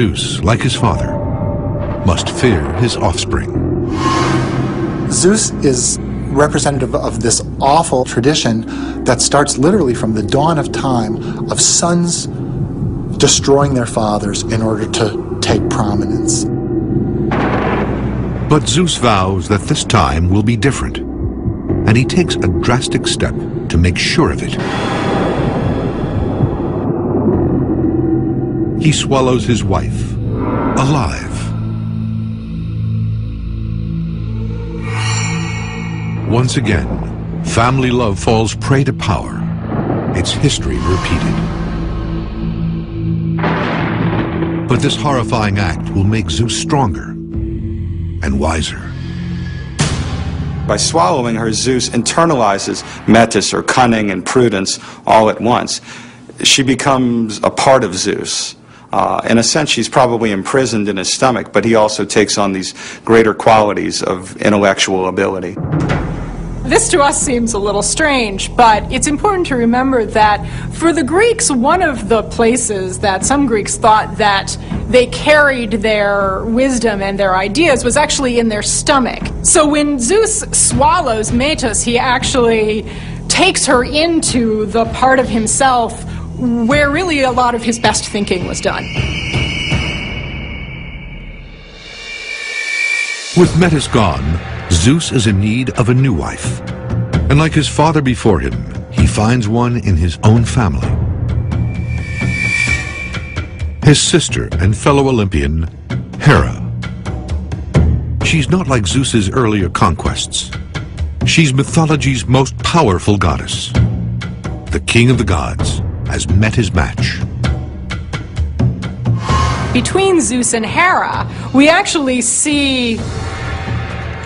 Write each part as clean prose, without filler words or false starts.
Zeus, like his father, must fear his offspring. Zeus is representative of this awful tradition that starts literally from the dawn of time of sons destroying their fathers in order to take prominence. But Zeus vows that this time will be different, and he takes a drastic step to make sure of it. He swallows his wife, alive. Once again, family love falls prey to power. Its history repeated. But this horrifying act will make Zeus stronger and wiser. By swallowing her, Zeus internalizes metis, or cunning, and prudence all at once. She becomes a part of Zeus. In a sense, she's probably imprisoned in his stomach, but he also takes on these greater qualities of intellectual ability. This to us seems a little strange, but it's important to remember that for the Greeks, one of the places that some Greeks thought that they carried their wisdom and their ideas was actually in their stomach. So when Zeus swallows Metis, he actually takes her into the part of himself where really a lot of his best thinking was done. With Metis gone, Zeus is in need of a new wife. And like his father before him, he finds one in his own family. His sister and fellow Olympian, Hera. She's not like Zeus's earlier conquests. She's mythology's most powerful goddess. The king of the gods has met his match. Between Zeus and Hera, we actually see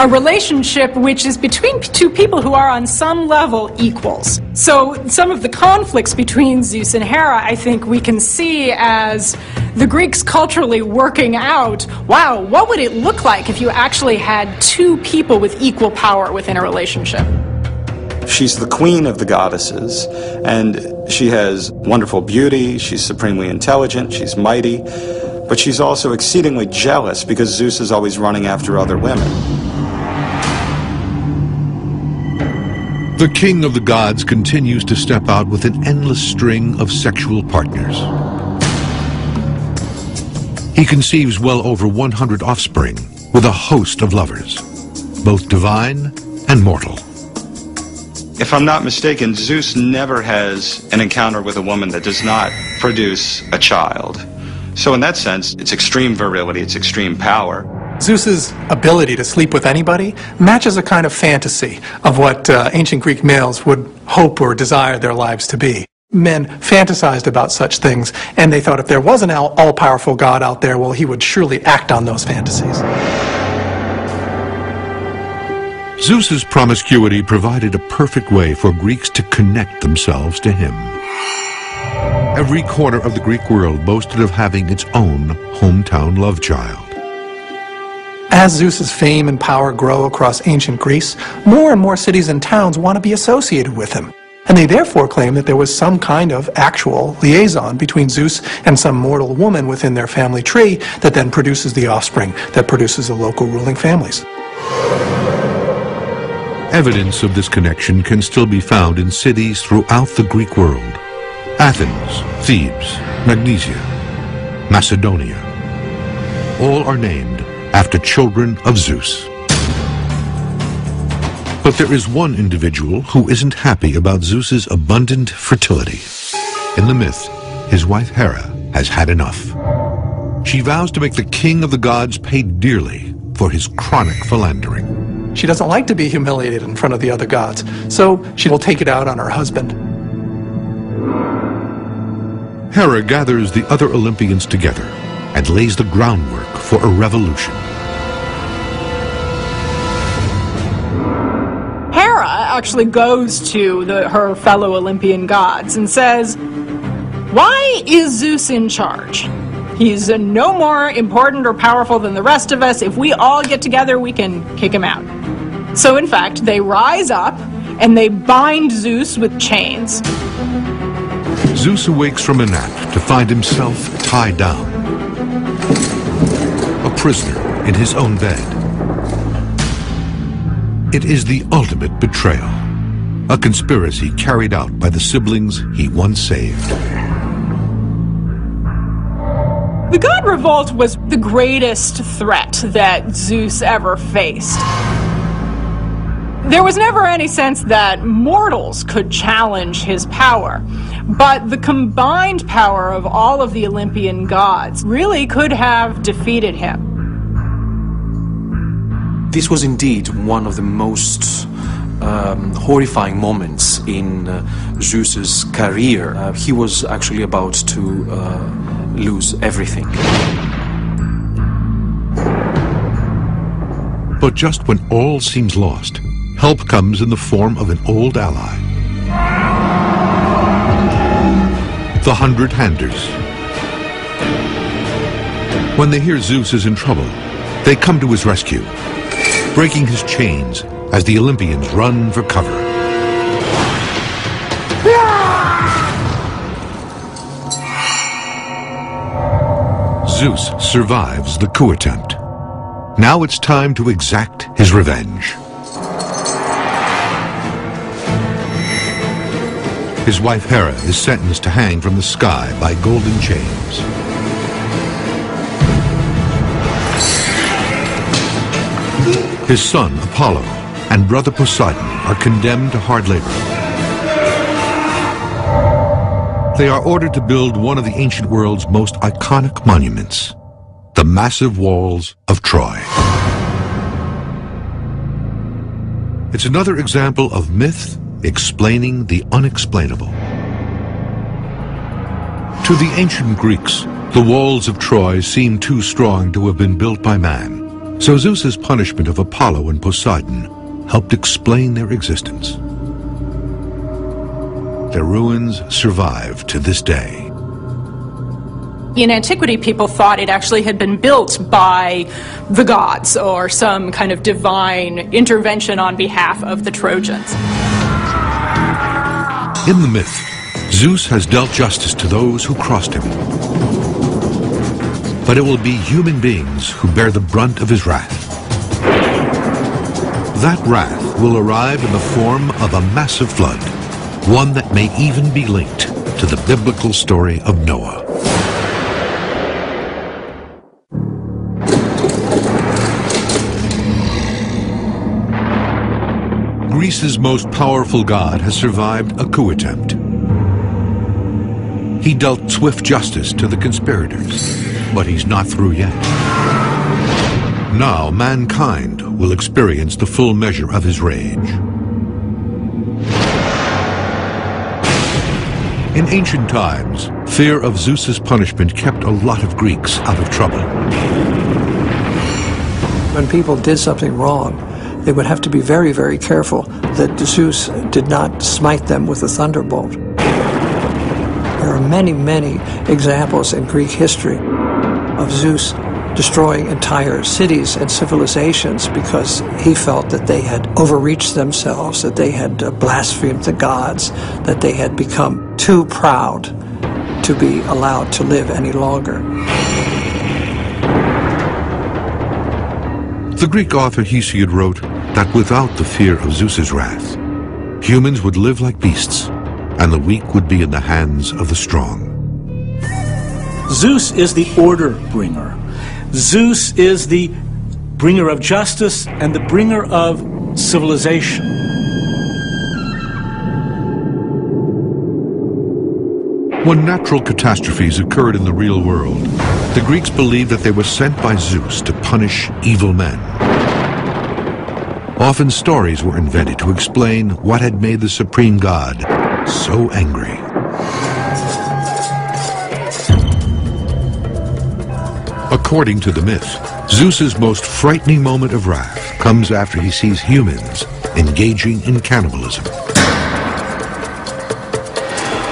a relationship which is between two people who are on some level equals. So some of the conflicts between Zeus and Hera, I think we can see as the Greeks culturally working out, wow, what would it look like if you actually had two people with equal power within a relationship? She's the queen of the goddesses, and she has wonderful beauty, she's supremely intelligent, she's mighty, but she's also exceedingly jealous because Zeus is always running after other women. The king of the gods continues to step out with an endless string of sexual partners. He conceives well over 100 offspring with a host of lovers, both divine and mortal. If I'm not mistaken, Zeus never has an encounter with a woman that does not produce a child. So in that sense, it's extreme virility, it's extreme power. Zeus's ability to sleep with anybody matches a kind of fantasy of what ancient Greek males would hope or desire their lives to be. Men fantasized about such things, and they thought if there was an all-powerful God out there, well, he would surely act on those fantasies. Zeus's promiscuity provided a perfect way for Greeks to connect themselves to him. Every corner of the Greek world boasted of having its own hometown love child. As Zeus's fame and power grow across ancient Greece, more and more cities and towns want to be associated with him. And they therefore claim that there was some kind of actual liaison between Zeus and some mortal woman within their family tree that then produces the offspring that produces the local ruling families. Evidence of this connection can still be found in cities throughout the Greek world. Athens, Thebes, Magnesia, Macedonia. All are named after children of Zeus. But there is one individual who isn't happy about Zeus's abundant fertility. In the myth, his wife Hera has had enough. She vows to make the king of the gods pay dearly for his chronic philandering. She doesn't like to be humiliated in front of the other gods, so she will take it out on her husband. Hera gathers the other Olympians together and lays the groundwork for a revolution. Hera actually goes to her fellow Olympian gods and says, why is Zeus in charge? He's no more important or powerful than the rest of us. If we all get together, we can kick him out. So in fact, they rise up and they bind Zeus with chains. Zeus awakes from a nap to find himself tied down. prisoner in his own bed. It is the ultimate betrayal, a conspiracy carried out by the siblings he once saved. The God Revolt was the greatest threat that Zeus ever faced. There was never any sense that mortals could challenge his power, but the combined power of all of the Olympian gods really could have defeated him. This was indeed one of the most horrifying moments in Zeus's career. He was actually about to lose everything. But just when all seems lost, help comes in the form of an old ally. The 100 Handers. When they hear Zeus is in trouble, they come to his rescue, breaking his chains as the Olympians run for cover. Zeus survives the coup attempt. Now it's time to exact his revenge. His wife Hera is sentenced to hang from the sky by golden chains. His son Apollo and brother Poseidon are condemned to hard labor. They are ordered to build one of the ancient world's most iconic monuments, the massive walls of Troy. It's another example of myth explaining the unexplainable. To the ancient Greeks, the walls of Troy seemed too strong to have been built by man, so Zeus's punishment of Apollo and Poseidon helped explain their existence. Their ruins survive to this day. In antiquity, people thought it actually had been built by the gods or some kind of divine intervention on behalf of the Trojans. In the myth, Zeus has dealt justice to those who crossed him. But it will be human beings who bear the brunt of his wrath. That wrath will arrive in the form of a massive flood, one that may even be linked to the biblical story of Noah. Greece's most powerful god has survived a coup attempt. He dealt swift justice to the conspirators, but he's not through yet. Now mankind will experience the full measure of his rage. In ancient times, fear of Zeus's punishment kept a lot of Greeks out of trouble. When people did something wrong, they would have to be very, very careful that Zeus did not smite them with a thunderbolt. There are many, many examples in Greek history of Zeus destroying entire cities and civilizations because he felt that they had overreached themselves, that they had blasphemed the gods, that they had become too proud to be allowed to live any longer. The Greek author Hesiod wrote that without the fear of Zeus's wrath, humans would live like beasts, and the weak would be in the hands of the strong. Zeus is the order bringer. Zeus is the bringer of justice and the bringer of civilization. When natural catastrophes occurred in the real world, the Greeks believed that they were sent by Zeus to punish evil men. Often stories were invented to explain what had made the supreme god so angry. According to the myth, Zeus's most frightening moment of wrath comes after he sees humans engaging in cannibalism.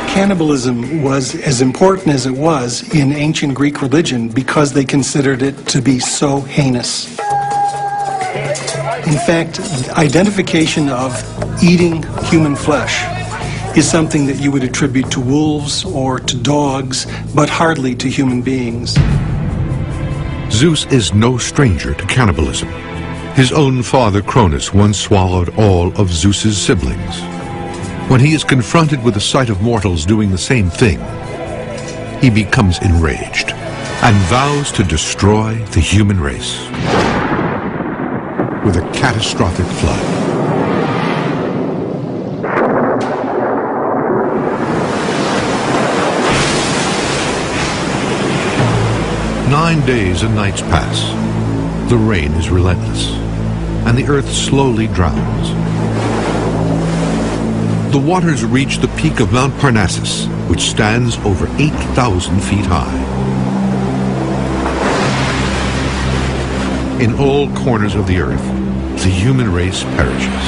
Cannibalism was as important as it was in ancient Greek religion because they considered it to be so heinous. In fact, identification of eating human flesh is something that you would attribute to wolves or to dogs, but hardly to human beings. Zeus is no stranger to cannibalism. His own father Cronus once swallowed all of Zeus's siblings. When he is confronted with the sight of mortals doing the same thing, he becomes enraged and vows to destroy the human race with a catastrophic flood. Nine days and nights pass. The rain is relentless, and the earth slowly drowns. The waters reach the peak of Mount Parnassus, which stands over 8,000 feet high. In all corners of the earth, the human race perishes.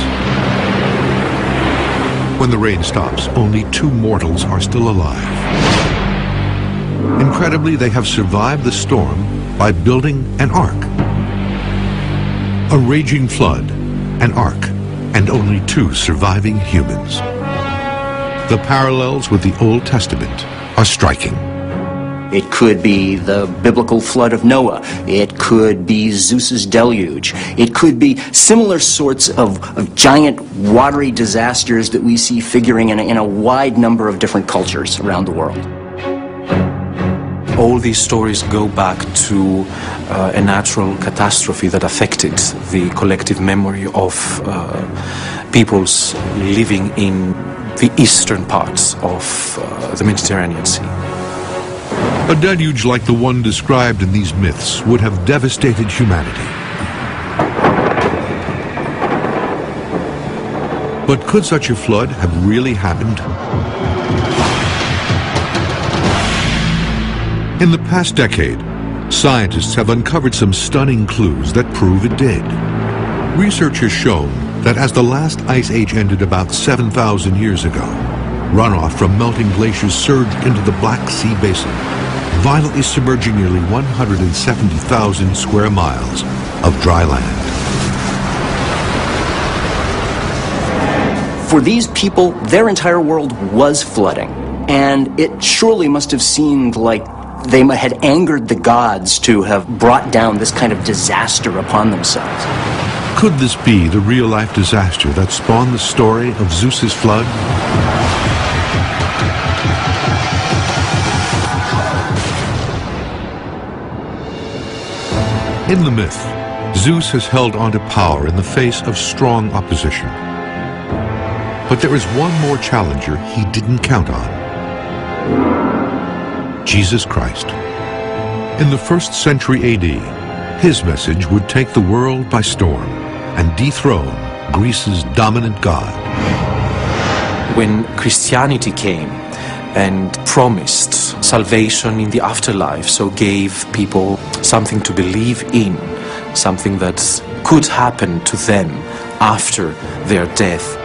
When the rain stops, only 2 mortals are still alive. Incredibly, they have survived the storm by building an ark. A raging flood, an ark, and only 2 surviving humans. The parallels with the Old Testament are striking. It could be the biblical flood of Noah. It could be Zeus's deluge. It could be similar sorts of giant watery disasters that we see figuring in a wide number of different cultures around the world. All these stories go back to a natural catastrophe that affected the collective memory of peoples living in the eastern parts of the Mediterranean Sea. A deluge like the one described in these myths would have devastated humanity. But could such a flood have really happened? In the past decade, scientists have uncovered some stunning clues that prove it did. Research has shown that as the last ice age ended about 7,000 years ago, runoff from melting glaciers surged into the Black Sea basin, violently submerging nearly 170,000 square miles of dry land. For these people, their entire world was flooding, and it surely must have seemed like they had angered the gods to have brought down this kind of disaster upon themselves. Could this be the real-life disaster that spawned the story of Zeus's flood? In the myth, Zeus has held onto power in the face of strong opposition. But there is one more challenger he didn't count on. Jesus Christ. In the 1st century AD, his message would take the world by storm and dethrone Greece's dominant god. When Christianity came and promised salvation in the afterlife, so gave people something to believe in, something that could happen to them after their death,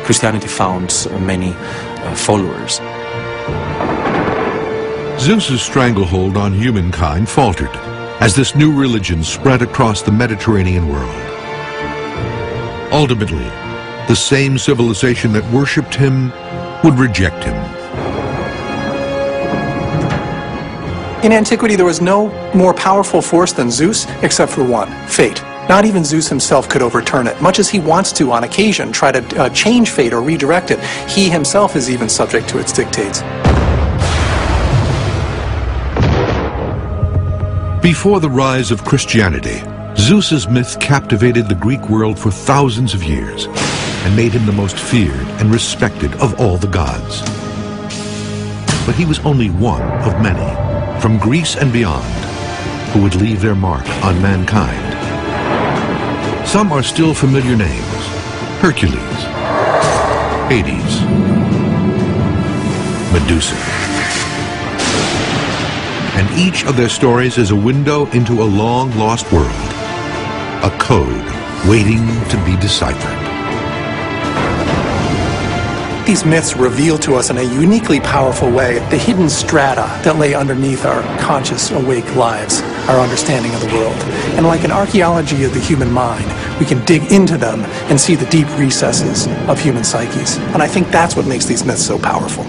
Christianity found many followers. Zeus's stranglehold on humankind faltered as this new religion spread across the Mediterranean world. Ultimately, the same civilization that worshipped him would reject him. In antiquity, there was no more powerful force than Zeus, except for one, fate. Not even Zeus himself could overturn it. Much as he wants to, on occasion, try to change fate or redirect it, he himself is even subject to its dictates. Before the rise of Christianity, Zeus's myth captivated the Greek world for thousands of years and made him the most feared and respected of all the gods. But he was only one of many, from Greece and beyond, who would leave their mark on mankind. Some are still familiar names: Hercules, Hades, Medusa. And each of their stories is a window into a long-lost world, a code waiting to be deciphered. These myths reveal to us in a uniquely powerful way the hidden strata that lay underneath our conscious, awake lives, our understanding of the world. And like an archaeology of the human mind, we can dig into them and see the deep recesses of human psyches. And I think that's what makes these myths so powerful.